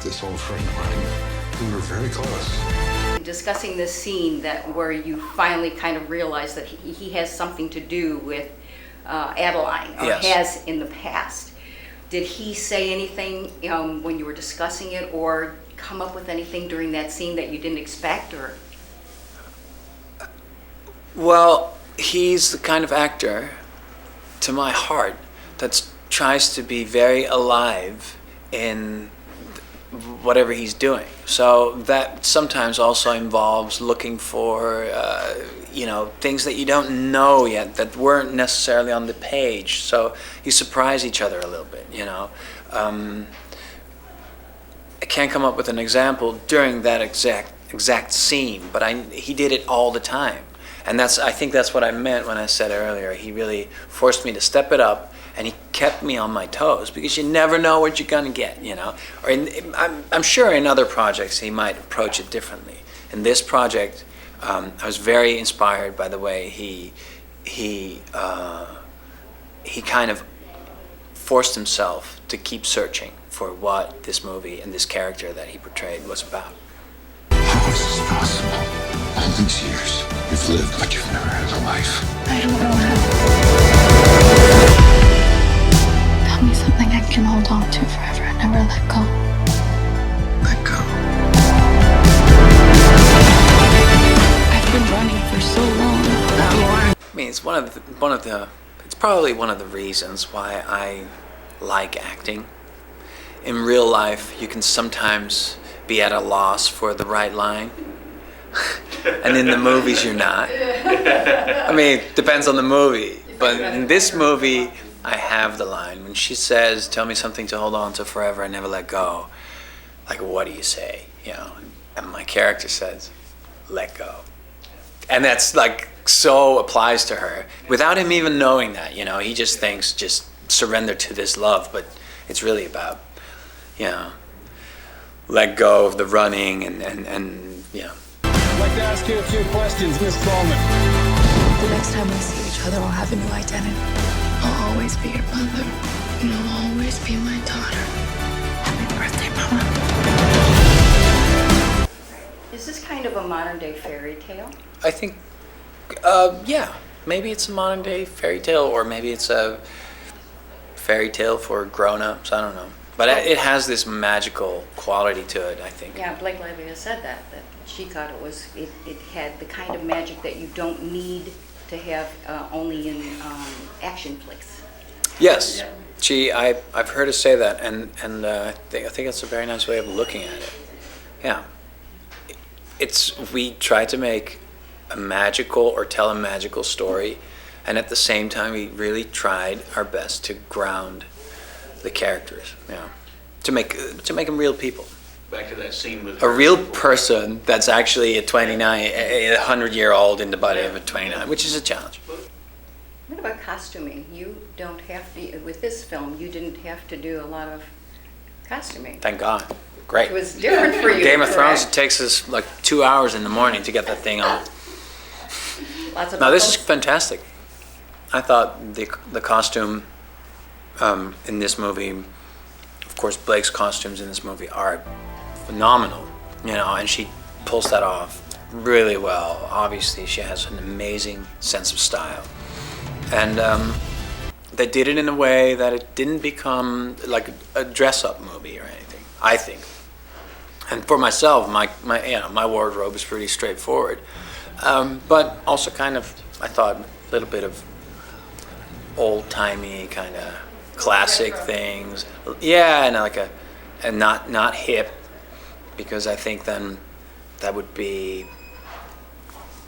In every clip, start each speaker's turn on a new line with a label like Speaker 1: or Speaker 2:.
Speaker 1: with this old friend of mine. We were very close.
Speaker 2: Discussing this scene where you finally kind of realize that he has something to do with Adaline, or
Speaker 3: Yes.
Speaker 2: has in the past. Did he say anything when you were discussing it, or come up with anything during that scene that you didn't expect? Or
Speaker 3: Well, he's the kind of actor, to my heart, that tries to be very alive in whatever he's doing. So that sometimes also involves looking for, things that you don't know yet, that weren't necessarily on the page. So you surprise each other a little bit, I can't come up with an example during that exact scene, but he did it all the time. And I think that's what I meant when I said earlier. He really forced me to step it up, and he kept me on my toes, because you never know what you're gonna get, Or I'm sure in other projects he might approach it differently. In this project, I was very inspired by the way he kind of forced himself to keep searching for what this movie and this character that he portrayed was about.
Speaker 1: How is this possible? All these years, you've lived, but you've never had a life.
Speaker 4: I don't know how. Tell me something I can hold on to forever and never let go.
Speaker 1: Let go.
Speaker 4: I've been running for so long.
Speaker 3: I mean, it's it's probably one of the reasons why I like acting. In real life, you can sometimes be at a loss for the right line. And in the movies, you're not. I mean, it depends on the movie. But in this movie, I have the line. When she says, "Tell me something to hold on to forever and never let go," like, what do you say? And my character says, "Let go." And that's like so applies to her without him even knowing that. He just thinks, just surrender to this love. But it's really about, let go of the running and.
Speaker 5: I'd like to ask you a few questions, Miss Coleman.
Speaker 4: The next time we see each other, I'll have a new identity. I'll always be your mother, and I'll always be my daughter. Happy birthday, Mama.
Speaker 2: is this kind of a modern day fairy tale?
Speaker 3: I think, maybe it's a modern day fairy tale, or maybe it's a fairy tale for grown-ups. I don't know. But it has this magical quality to it, I think.
Speaker 2: Yeah, Blake Lively has said that she thought it had the kind of magic that you don't need to have only in action flicks.
Speaker 3: Yes, I've heard her say that, and I think that's a very nice way of looking at it. Yeah, we try to make a magical or tell a magical story, and at the same time we really tried our best to ground the characters, to make them real people.
Speaker 6: Back to that scene with
Speaker 3: A real person that's actually a 100-year-old in the body of a 29, which is a challenge.
Speaker 2: What about costuming? You don't have to, with this film, you didn't have to do a lot of costuming.
Speaker 3: Thank God. Great.
Speaker 2: It was different for you.
Speaker 3: Game of Thrones, it
Speaker 2: correct?
Speaker 3: takes us like 2 hours in the morning to get that thing on.
Speaker 2: Lots of
Speaker 3: Now this is
Speaker 2: buckles?
Speaker 3: fantastic. I thought the costume in this movie, of course Blake's costumes in this movie are phenomenal, and she pulls that off really well. Obviously she has an amazing sense of style. And they did it in a way that it didn't become like a dress-up movie or anything, I think. And for myself, my wardrobe is pretty straightforward. But also kind of, I thought, a little bit of old-timey kind of classic things. Yeah, and not hip, because I think then that would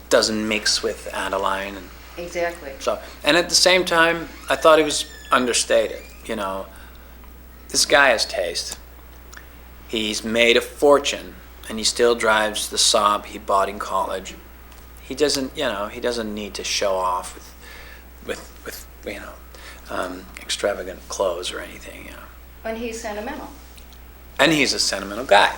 Speaker 3: doesn't mix with Adaline.
Speaker 2: Exactly.
Speaker 3: So, and at the same time, I thought it was understated. This guy has taste. He's made a fortune, and he still drives the Saab he bought in college. He doesn't need to show off with extravagant clothes or anything.
Speaker 2: And he's sentimental.
Speaker 3: And he's a sentimental guy.